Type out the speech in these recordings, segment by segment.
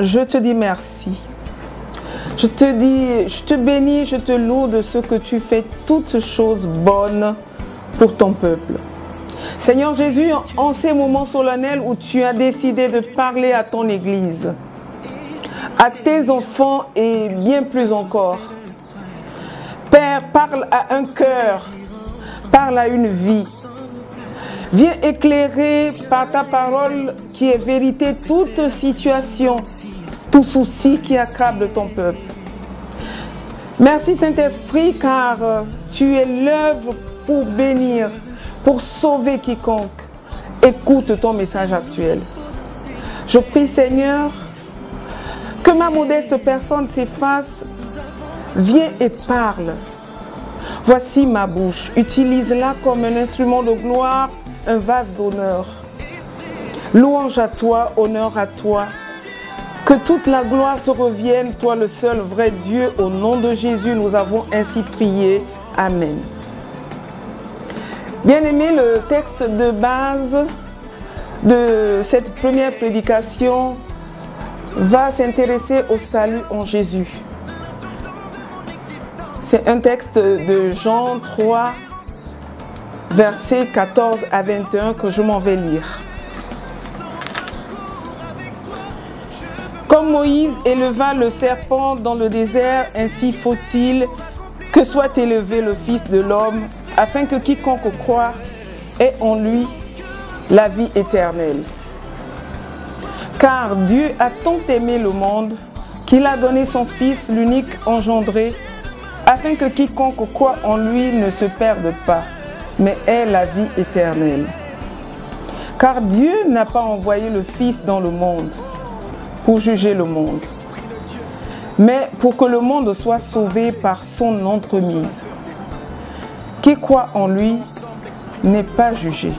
Je te dis merci. Je te bénis, je te loue de ce que tu fais toutes choses bonnes pour ton peuple. Seigneur Jésus, en ces moments solennels où tu as décidé de parler à ton Église, à tes enfants et bien plus encore, Père, parle à un cœur, parle à une vie. Viens éclairer par ta parole qui est vérité toute situation, tout souci qui accable ton peuple. Merci Saint-Esprit car tu es l'œuvre pour bénir, pour sauver quiconque. Écoute ton message actuel. Je prie Seigneur que ma modeste personne s'efface. Viens et parle. Voici ma bouche. Utilise-la comme un instrument de gloire, un vase d'honneur. Louange à toi, honneur à toi. Que toute la gloire te revienne, toi le seul vrai Dieu. Au nom de Jésus, nous avons ainsi prié. Amen. Bien-aimés, le texte de base de cette première prédication va s'intéresser au salut en Jésus. C'est un texte de Jean 3, versets 14 à 21 que je m'en vais lire. Comme Moïse éleva le serpent dans le désert, ainsi faut-il que soit élevé le Fils de l'homme, afin que quiconque croit ait en lui la vie éternelle. Car Dieu a tant aimé le monde qu'il a donné son Fils, l'unique engendré, afin que quiconque croit en lui ne se perde pas, mais ait la vie éternelle. Car Dieu n'a pas envoyé le Fils dans le monde pour juger le monde, mais pour que le monde soit sauvé par son entremise. Qui croit en lui n'est pas jugé,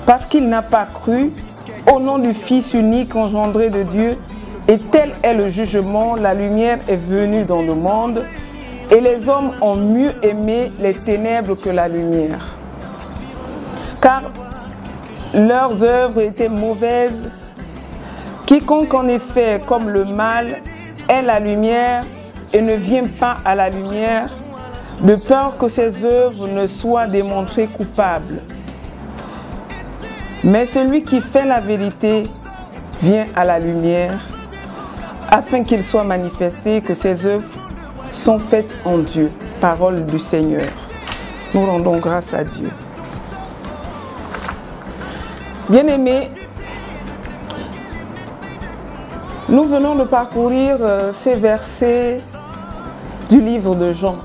parce qu'il n'a pas cru au nom du Fils unique engendré de Dieu, et tel est le jugement, la lumière est venue dans le monde, et les hommes ont mieux aimé les ténèbres que la lumière, car leurs œuvres étaient mauvaises. Quiconque en effet, comme le mal, est la lumière et ne vient pas à la lumière, de peur que ses œuvres ne soient démontrées coupables. Mais celui qui fait la vérité vient à la lumière, afin qu'il soit manifesté que ses œuvres sont faites en Dieu. Parole du Seigneur. Nous rendons grâce à Dieu. Bien-aimés, nous venons de parcourir ces versets du livre de Jean.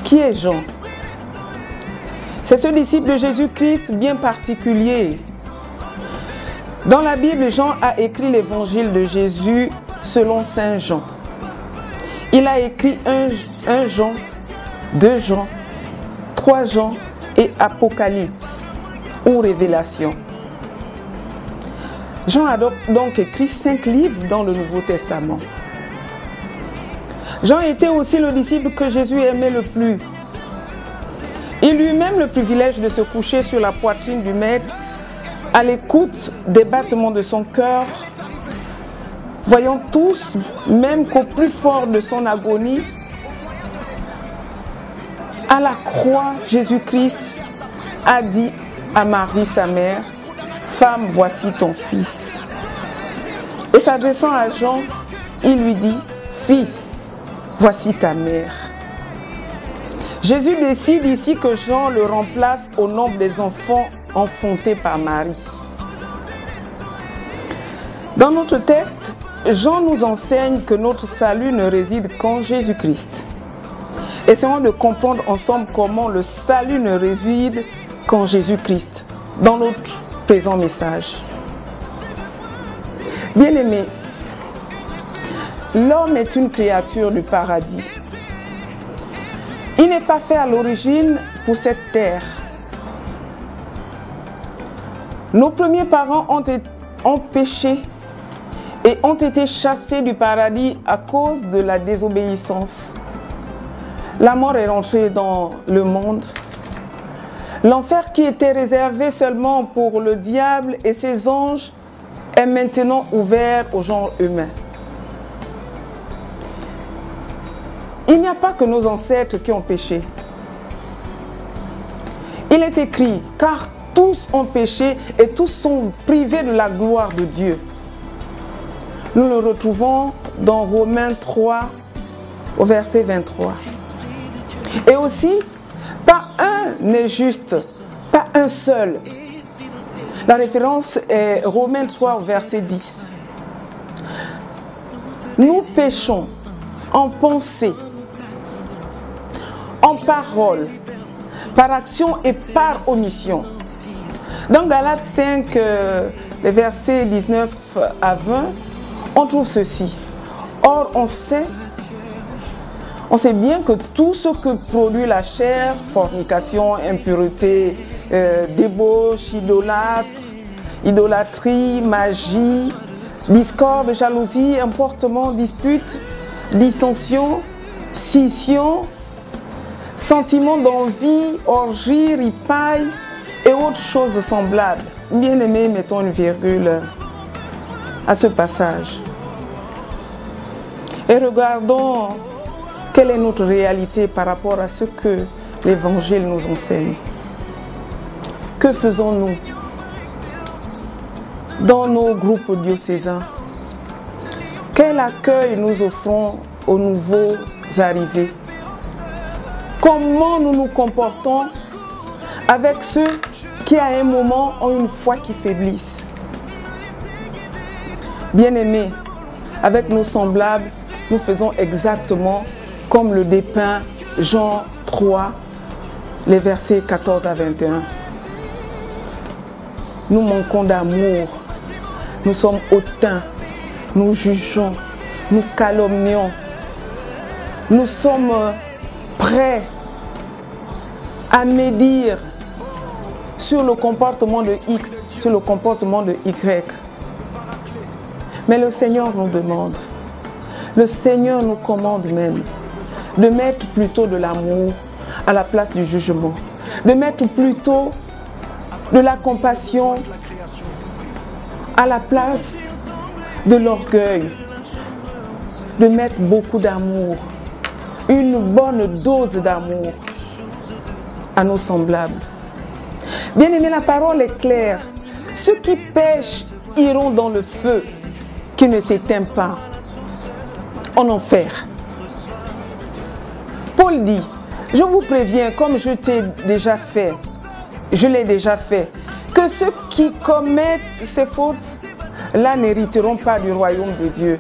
Qui est Jean? C'est ce disciple de Jésus-Christ bien particulier. Dans la Bible, Jean a écrit l'évangile de Jésus selon Saint Jean. Il a écrit 1 Jean, 2 Jean, 3 Jean et Apocalypse ou Révélation. Jean a donc écrit 5 livres dans le Nouveau Testament. Jean était aussi le disciple que Jésus aimait le plus. Il eut même le privilège de se coucher sur la poitrine du Maître à l'écoute des battements de son cœur, voyant tous, même qu'au plus fort de son agonie, à la croix, Jésus-Christ a dit à Marie, sa mère, « Femme, voici ton fils. » Et s'adressant à Jean, il lui dit, « Fils, voici ta mère. » Jésus décide ici que Jean le remplace au nombre des enfants enfantés par Marie. Dans notre texte, Jean nous enseigne que notre salut ne réside qu'en Jésus-Christ. Essayons de comprendre ensemble comment le salut ne réside qu'en Jésus-Christ dans notre présent message. Bien-aimés, l'homme est une créature du paradis. Il n'est pas fait à l'origine pour cette terre. Nos premiers parents ont péché et ont été chassés du paradis à cause de la désobéissance. La mort est rentrée dans le monde. L'enfer qui était réservé seulement pour le diable et ses anges est maintenant ouvert au genre humain. Il n'y a pas que nos ancêtres qui ont péché. Il est écrit, car tous ont péché et tous sont privés de la gloire de Dieu. Nous le retrouvons dans Romains 3, au verset 23. Et aussi, pas un n'est juste, pas un seul. La référence est Romains 3, verset 10. Nous péchons en pensée, en parole, par action et par omission. Dans Galates 5, les versets 19 à 20, on trouve ceci. Or, on sait bien que tout ce que produit la chair, fornication, impureté, débauche, idolâtrie, magie, discorde, jalousie, emportement, dispute, dissension, scission, sentiment d'envie, orgie, ripaille et autres choses semblables. Bien-aimés, mettons une virgule à ce passage. Et regardons quelle est notre réalité par rapport à ce que l'Évangile nous enseigne. Que faisons-nous dans nos groupes diocésains? Quel accueil nous offrons aux nouveaux arrivés? Comment nous nous comportons avec ceux qui à un moment ont une foi qui faiblisse? Bien-aimés, avec nos semblables, nous faisons exactement comme le dépeint Jean 3, les versets 14 à 21. Nous manquons d'amour, nous sommes hautains, nous jugeons, nous calomnions, nous sommes prêts à médire sur le comportement de X, sur le comportement de Y. Mais le Seigneur nous demande, le Seigneur nous commande même de mettre plutôt de l'amour à la place du jugement, de mettre plutôt de la compassion à la place de l'orgueil, de mettre beaucoup d'amour, une bonne dose d'amour à nos semblables. Bien-aimés, la parole est claire. Ceux qui pêchent iront dans le feu qui ne s'éteint pas, en enfer. Paul dit, je vous préviens, comme je t'ai déjà fait, je l'ai déjà fait, que ceux qui commettent ces fautes, là, n'hériteront pas du royaume de Dieu.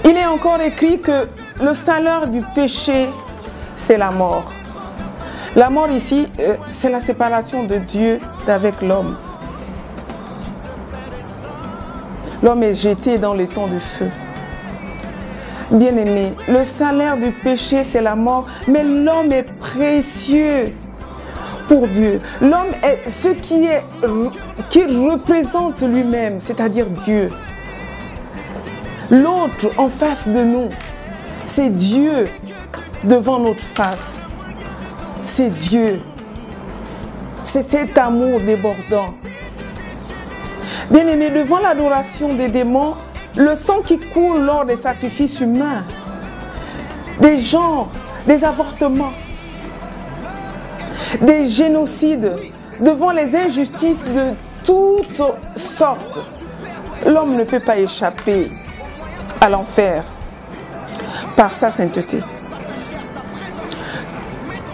Il est encore écrit que le salaire du péché, c'est la mort. La mort ici, c'est la séparation de Dieu d'avec l'homme. L'homme est jeté dans les temps du feu. Bien-aimé, le salaire du péché, c'est la mort, mais l'homme est précieux pour Dieu. L'homme est ce qui représente lui-même, c'est-à-dire Dieu. L'autre en face de nous, c'est Dieu devant notre face. C'est Dieu. C'est cet amour débordant. Bien-aimé, devant l'adoration des démons, le sang qui coule lors des sacrifices humains, des genres, des avortements, des génocides, devant les injustices de toutes sortes, l'homme ne peut pas échapper à l'enfer par sa sainteté.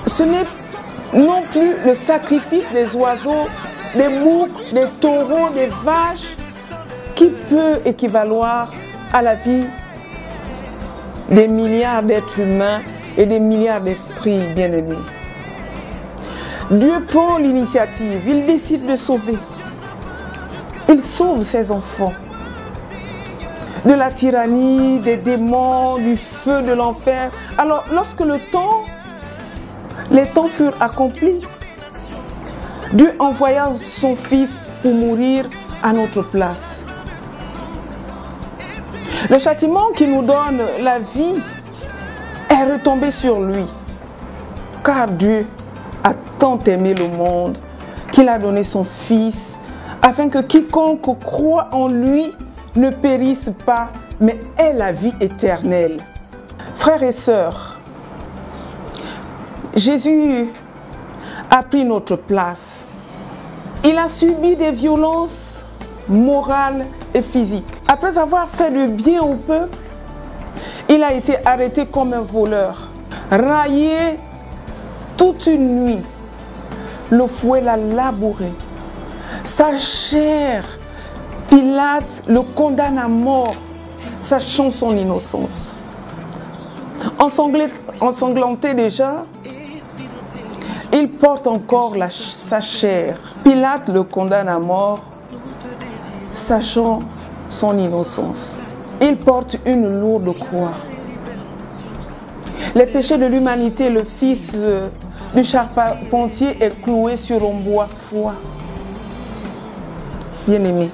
Ce n'est non plus le sacrifice des oiseaux, des boucs, des taureaux, des vaches qui peut équivaloir à la vie des milliards d'êtres humains et des milliards d'esprits bien-aimés. Dieu prend l'initiative, il décide de sauver. Il sauve ses enfants de la tyrannie, des démons, du feu de l'enfer. Alors, lorsque les temps furent accomplis, Dieu envoya son Fils pour mourir à notre place. Le châtiment qui nous donne la vie est retombé sur lui. Car Dieu a tant aimé le monde qu'il a donné son Fils afin que quiconque croit en lui ne périsse pas, mais ait la vie éternelle. Frères et sœurs, Jésus a pris notre place. Il a subi des violences morales et physiques. Après avoir fait du bien au peuple, il a été arrêté comme un voleur, raillé toute une nuit. Le fouet l'a labouré. Sa chair, Pilate le condamne à mort, sachant son innocence. Ensanglanté déjà, il porte encore sa chair. Pilate le condamne à mort, sachant son innocence. Il porte une lourde croix. Les péchés de l'humanité, le Fils du charpentier est cloué sur un bois froid. Bien-aimé,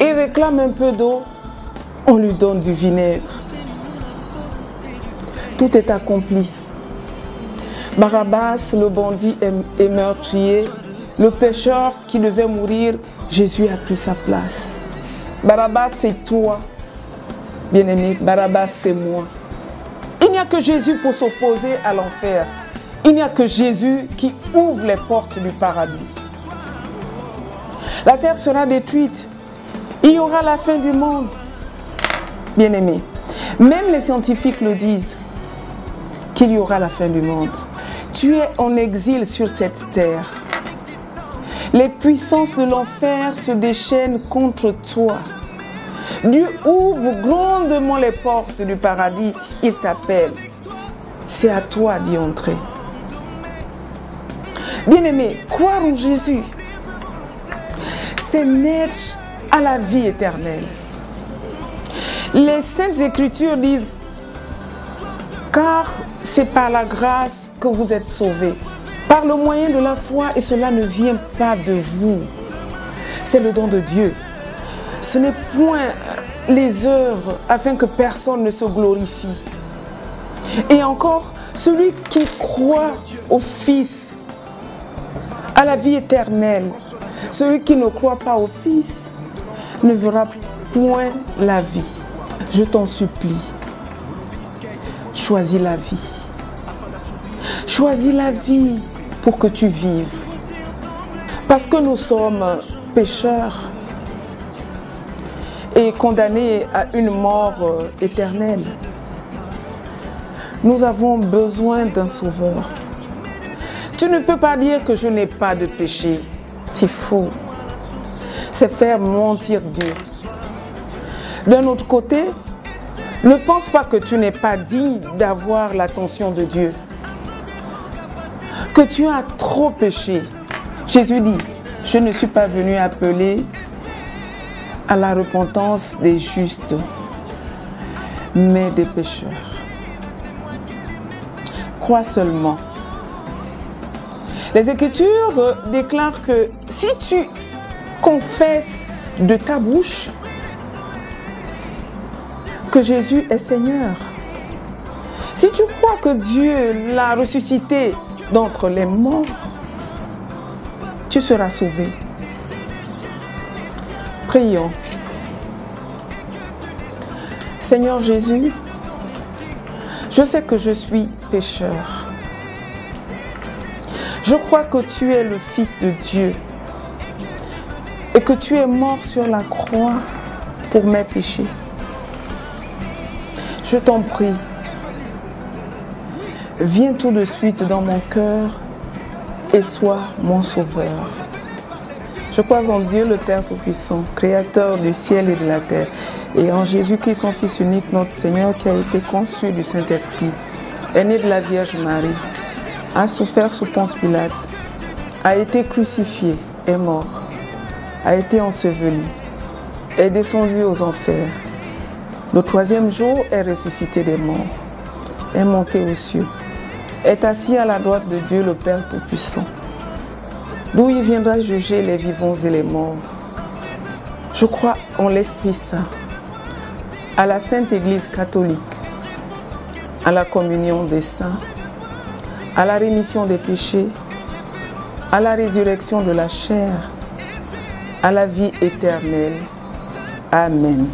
il réclame un peu d'eau, on lui donne du vinaigre. Tout est accompli. Barabbas, le bandit est meurtrier. Le pécheur qui devait mourir, Jésus a pris sa place. Barabbas, c'est toi. Bien-aimé, Barabbas, c'est moi. Il n'y a que Jésus pour s'opposer à l'enfer. Il n'y a que Jésus qui ouvre les portes du paradis. La terre sera détruite. Il y aura la fin du monde. Bien-aimé, même les scientifiques le disent, qu'il y aura la fin du monde. Tu es en exil sur cette terre. Les puissances de l'enfer se déchaînent contre toi. Dieu ouvre grandement les portes du paradis. Il t'appelle. C'est à toi d'y entrer. Bien-aimé, croire en Jésus, c'est naître à la vie éternelle. Les Saintes Écritures disent, car c'est par la grâce que vous êtes sauvés, par le moyen de la foi, et cela ne vient pas de vous. C'est le don de Dieu. Ce n'est point les œuvres afin que personne ne se glorifie. Et encore, celui qui croit au Fils, à la vie éternelle, celui qui ne croit pas au Fils, ne verra point la vie. Je t'en supplie, choisis la vie. Choisis la vie pour que tu vives. Parce que nous sommes pécheurs et condamnés à une mort éternelle. Nous avons besoin d'un sauveur. Tu ne peux pas dire que je n'ai pas de péché. C'est faux. C'est faire mentir Dieu. D'un autre côté, ne pense pas que tu n'es pas digne d'avoir l'attention de Dieu. Que tu as trop péché. Jésus dit, je ne suis pas venu appeler à la repentance des justes, mais des pécheurs. Crois seulement. Les Écritures déclarent que si tu confesses de ta bouche que Jésus est Seigneur, si tu crois que Dieu l'a ressuscité d'entre les morts, tu seras sauvé. Prions. Seigneur Jésus, je sais que je suis pécheur. Je crois que tu es le Fils de Dieu et que tu es mort sur la croix pour mes péchés. Je t'en prie, viens tout de suite dans mon cœur et sois mon sauveur. Je crois en Dieu le Père Tout-Puissant, Créateur du ciel et de la terre, et en Jésus-Christ, son Fils unique, notre Seigneur, qui a été conçu du Saint-Esprit, est né de la Vierge Marie, a souffert sous Ponce Pilate, a été crucifié, est mort, a été enseveli, est descendu aux enfers. Le troisième jour est ressuscité des morts, est monté aux cieux, est assis à la droite de Dieu le Père Tout-Puissant, d'où il viendra juger les vivants et les morts. Je crois en l'Esprit Saint, à la Sainte Église catholique, à la communion des saints, à la rémission des péchés, à la résurrection de la chair, à la vie éternelle. Amen.